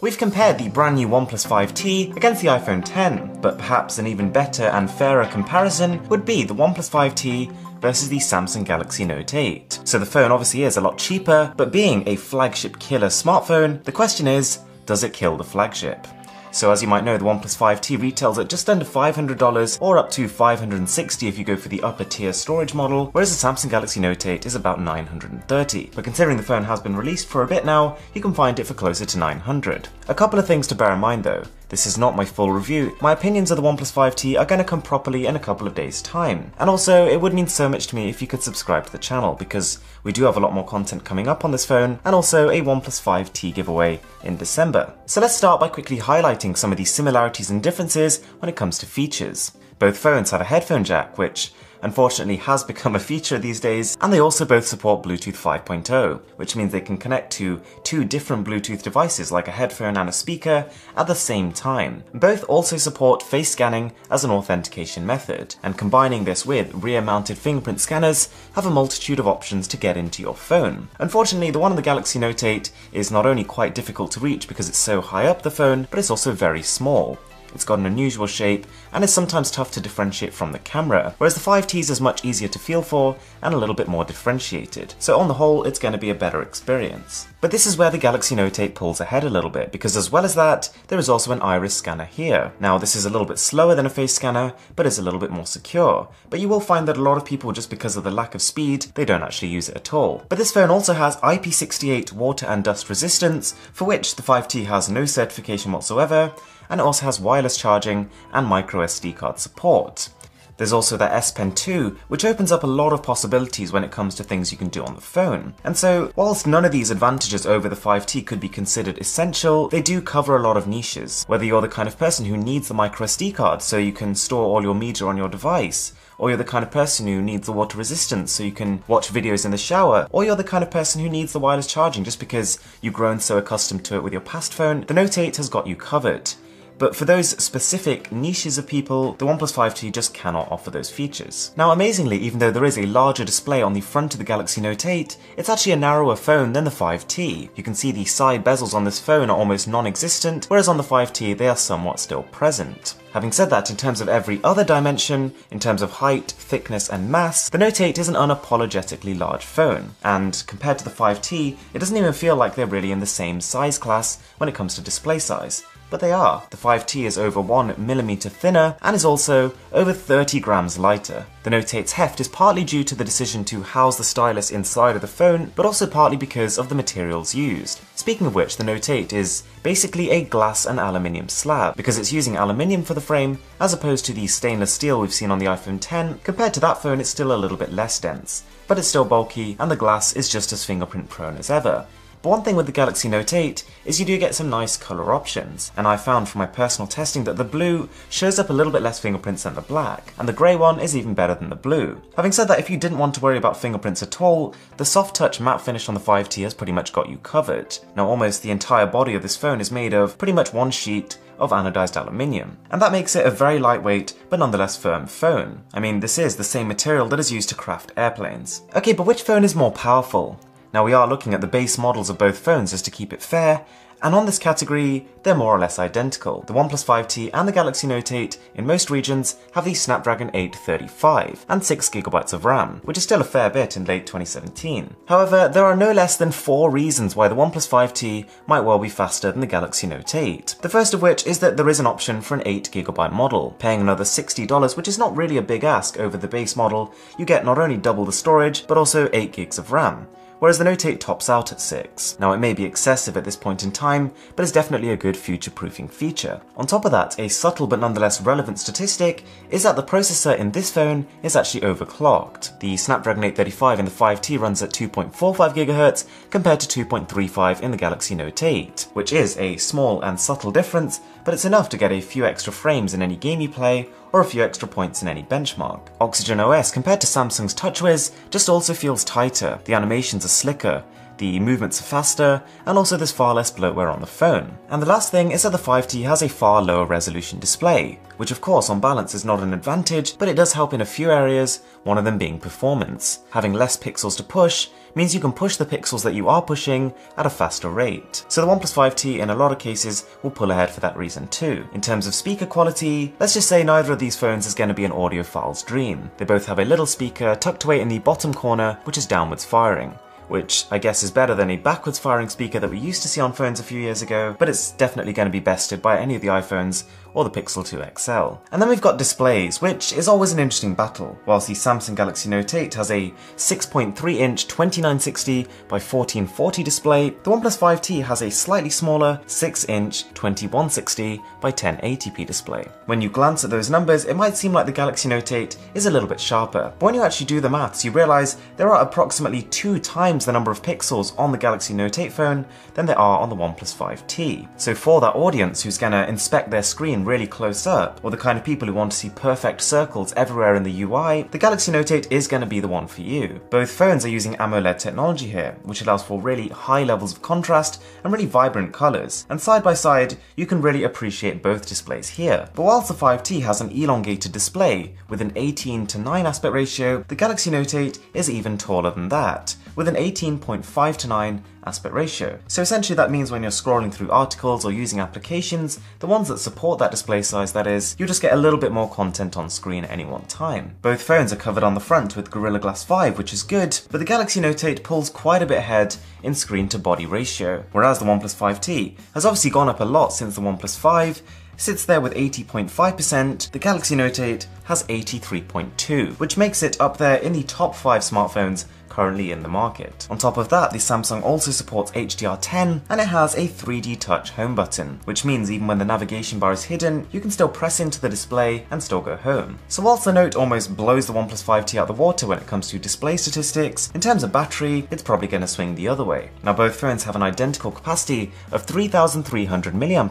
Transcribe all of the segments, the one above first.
we've compared the brand new OnePlus 5T against the iPhone X, but perhaps an even better and fairer comparison would be the OnePlus 5T versus the Samsung Galaxy Note 8. So the phone obviously is a lot cheaper, but being a flagship killer smartphone, the question is, does it kill the flagship? So as you might know, the OnePlus 5T retails at just under $500 or up to $560 if you go for the upper tier storage model, whereas the Samsung Galaxy Note 8 is about $930. But considering the phone has been released for a bit now, you can find it for closer to $900. A couple of things to bear in mind though. This is not my full review. My opinions of the OnePlus 5T are going to come properly in a couple of days' time. And also, it would mean so much to me if you could subscribe to the channel, because we do have a lot more content coming up on this phone, and also a OnePlus 5T giveaway in December. So let's start by quickly highlighting some of the similarities and differences when it comes to features. Both phones have a headphone jack, which unfortunately has become a feature these days, and they also both support Bluetooth 5.0, which means they can connect to two different Bluetooth devices like a headphone and a speaker at the same time. Both also support face scanning as an authentication method, and combining this with rear-mounted fingerprint scanners have a multitude of options to get into your phone. Unfortunately, the one on the Galaxy Note 8 is not only quite difficult to reach because it's so high up the phone, but it's also very small. It's got an unusual shape and is sometimes tough to differentiate from the camera, whereas the 5T is much easier to feel for and a little bit more differentiated. So on the whole, it's going to be a better experience. But this is where the Galaxy Note 8 pulls ahead a little bit, because as well as that, there is also an iris scanner here. Now this is a little bit slower than a face scanner, but is a little bit more secure. But you will find that a lot of people, just because of the lack of speed, they don't actually use it at all. But this phone also has IP68 water and dust resistance, for which the 5T has no certification whatsoever, and it also has wireless charging and micro SD card support. There's also the S Pen 2, which opens up a lot of possibilities when it comes to things you can do on the phone. And so, whilst none of these advantages over the 5T could be considered essential, they do cover a lot of niches. Whether you're the kind of person who needs the micro SD card so you can store all your media on your device, or you're the kind of person who needs the water resistance so you can watch videos in the shower, or you're the kind of person who needs the wireless charging just because you've grown so accustomed to it with your past phone, the Note 8 has got you covered. But for those specific niches of people, the OnePlus 5T just cannot offer those features. Now amazingly, even though there is a larger display on the front of the Galaxy Note 8, it's actually a narrower phone than the 5T. You can see the side bezels on this phone are almost non-existent, whereas on the 5T they are somewhat still present. Having said that, in terms of every other dimension, in terms of height, thickness and mass, the Note 8 is an unapologetically large phone, and compared to the 5T, it doesn't even feel like they're really in the same size class when it comes to display size. But they are. The 5T is over 1mm thinner and is also over 30 grams lighter. The Note 8's heft is partly due to the decision to house the stylus inside of the phone, but also partly because of the materials used. Speaking of which, the Note 8 is basically a glass and aluminium slab, because it's using aluminium for the frame as opposed to the stainless steel we've seen on the iPhone X. Compared to that phone, it's still a little bit less dense, but it's still bulky and the glass is just as fingerprint prone as ever. But one thing with the Galaxy Note 8 is you do get some nice colour options, and I found from my personal testing that the blue shows up a little bit less fingerprints than the black, and the grey one is even better than the blue. Having said that, if you didn't want to worry about fingerprints at all, the soft touch matte finish on the 5T has pretty much got you covered. Now almost the entire body of this phone is made of pretty much one sheet of anodized aluminium, and that makes it a very lightweight but nonetheless firm phone. I mean, this is the same material that is used to craft airplanes. Okay, but which phone is more powerful? Now we are looking at the base models of both phones just to keep it fair, and on this category, they're more or less identical. The OnePlus 5T and the Galaxy Note 8 in most regions have the Snapdragon 835 and 6GB of RAM, which is still a fair bit in late 2017. However, there are no less than 4 reasons why the OnePlus 5T might well be faster than the Galaxy Note 8. The first of which is that there is an option for an 8GB model. Paying another $60, which is not really a big ask over the base model, you get not only double the storage, but also 8GB of RAM, whereas the Note 8 tops out at 6. Now it may be excessive at this point in time, but it's definitely a good future-proofing feature. On top of that, a subtle but nonetheless relevant statistic is that the processor in this phone is actually overclocked. The Snapdragon 835 in the 5T runs at 2.45 GHz compared to 2.35 in the Galaxy Note 8, which is a small and subtle difference, but it's enough to get a few extra frames in any game you play, or a few extra points in any benchmark. Oxygen OS compared to Samsung's TouchWiz just also feels tighter, the animations are slicker, the movements are faster, and also there's far less bloatware on the phone. And the last thing is that the 5T has a far lower resolution display, which of course on balance is not an advantage, but it does help in a few areas, one of them being performance. Having less pixels to push means you can push the pixels that you are pushing at a faster rate. So the OnePlus 5T in a lot of cases will pull ahead for that reason too. In terms of speaker quality, let's just say neither of these phones is going to be an audiophile's dream. They both have a little speaker tucked away in the bottom corner, which is downwards firing, which I guess is better than a backwards firing speaker that we used to see on phones a few years ago, but it's definitely going to be bested by any of the iPhones or the Pixel 2 XL. And then we've got displays, which is always an interesting battle. Whilst the Samsung Galaxy Note 8 has a 6.3-inch 2960 by 1440 display, the OnePlus 5T has a slightly smaller 6-inch 2160 by 1080p display. When you glance at those numbers, it might seem like the Galaxy Note 8 is a little bit sharper, but when you actually do the maths, you realise there are approximately 2 times the number of pixels on the Galaxy Note 8 phone than there are on the OnePlus 5T. So for that audience who's going to inspect their screen really close up, or the kind of people who want to see perfect circles everywhere in the UI, the Galaxy Note 8 is going to be the one for you. Both phones are using AMOLED technology here, which allows for really high levels of contrast and really vibrant colours, and side by side you can really appreciate both displays here. But whilst the 5T has an elongated display with an 18:9 aspect ratio, the Galaxy Note 8 is even taller than that, with an 18.5:9 aspect ratio. So essentially that means when you're scrolling through articles or using applications, the ones that support that display size that is, you'll just get a little bit more content on screen at any one time. Both phones are covered on the front with Gorilla Glass 5, which is good, but the Galaxy Note 8 pulls quite a bit ahead in screen to body ratio, whereas the OnePlus 5T has obviously gone up a lot since the OnePlus 5, sits there with 80.5%, the Galaxy Note 8 has 83.2%, which makes it up there in the top 5 smartphones currently in the market. On top of that, the Samsung also supports HDR10 and it has a 3D touch home button, which means even when the navigation bar is hidden, you can still press into the display and still go home. So whilst the Note almost blows the OnePlus 5T out the water when it comes to display statistics, in terms of battery, it's probably going to swing the other way. Now both phones have an identical capacity of 3,300 mAh,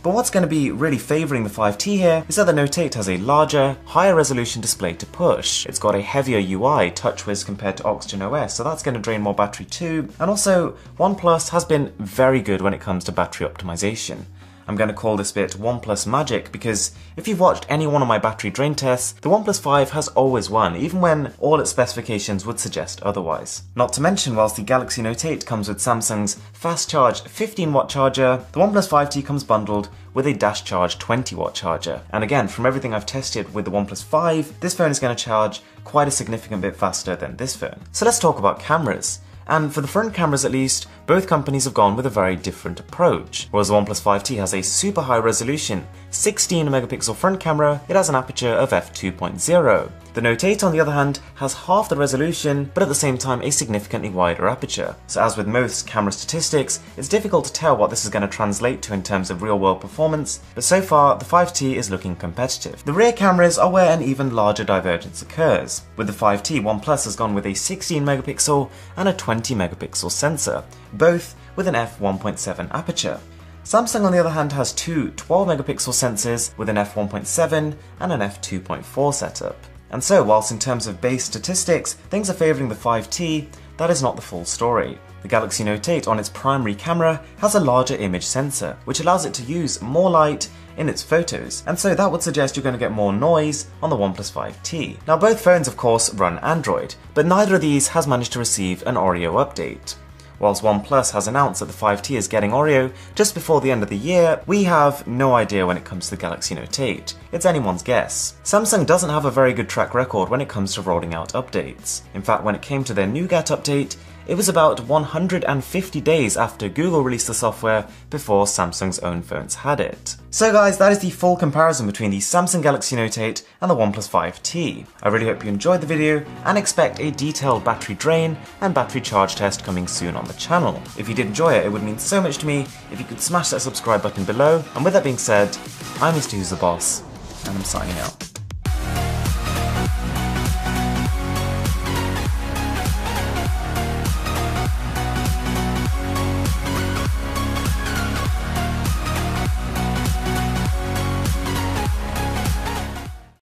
but what's going to be really favouring the 5T here is that the Note 8 has a larger, higher resolution display to push. It's got a heavier UI, TouchWiz compared to Oxygen OS, so that's going to drain more battery too. And also, OnePlus has been very good when it comes to battery optimization. I'm going to call this bit OnePlus Magic because if you've watched any one of my battery drain tests, the OnePlus 5 has always won, even when all its specifications would suggest otherwise. Not to mention, whilst the Galaxy Note 8 comes with Samsung's fast charge 15-watt charger, the OnePlus 5T comes bundled with a dash charge 20-watt charger. And again, from everything I've tested with the OnePlus 5, this phone is going to charge quite a significant bit faster than this phone. So let's talk about cameras. And for the front cameras at least, both companies have gone with a very different approach. Whereas the OnePlus 5T has a super high resolution 16 megapixel front camera, it has an aperture of f2.0. The Note 8 on the other hand has half the resolution, but at the same time a significantly wider aperture. So as with most camera statistics, it's difficult to tell what this is going to translate to in terms of real world performance, but so far the 5T is looking competitive. The rear cameras are where an even larger divergence occurs. With the 5T, OnePlus has gone with a 16 megapixel and a 20 megapixel sensor, both with an f1.7 aperture. Samsung on the other hand has two 12 megapixel sensors with an f1.7 and an f2.4 setup. And so, whilst in terms of base statistics, things are favouring the 5T, that is not the full story. The Galaxy Note 8 on its primary camera has a larger image sensor, which allows it to use more light in its photos, and so that would suggest you're going to get more noise on the OnePlus 5T. Now both phones of course run Android, but neither of these has managed to receive an Oreo update. Whilst OnePlus has announced that the 5T is getting Oreo just before the end of the year, we have no idea when it comes to the Galaxy Note 8. It's anyone's guess. Samsung doesn't have a very good track record when it comes to rolling out updates. In fact, when it came to their Nougat update, it was about 150 days after Google released the software before Samsung's own phones had it. So guys, that is the full comparison between the Samsung Galaxy Note 8 and the OnePlus 5T. I really hope you enjoyed the video and expect a detailed battery drain and battery charge test coming soon on the channel. If you did enjoy it, it would mean so much to me if you could smash that subscribe button below. And with that being said, I'm Mr. Who's the Boss, and I'm signing out.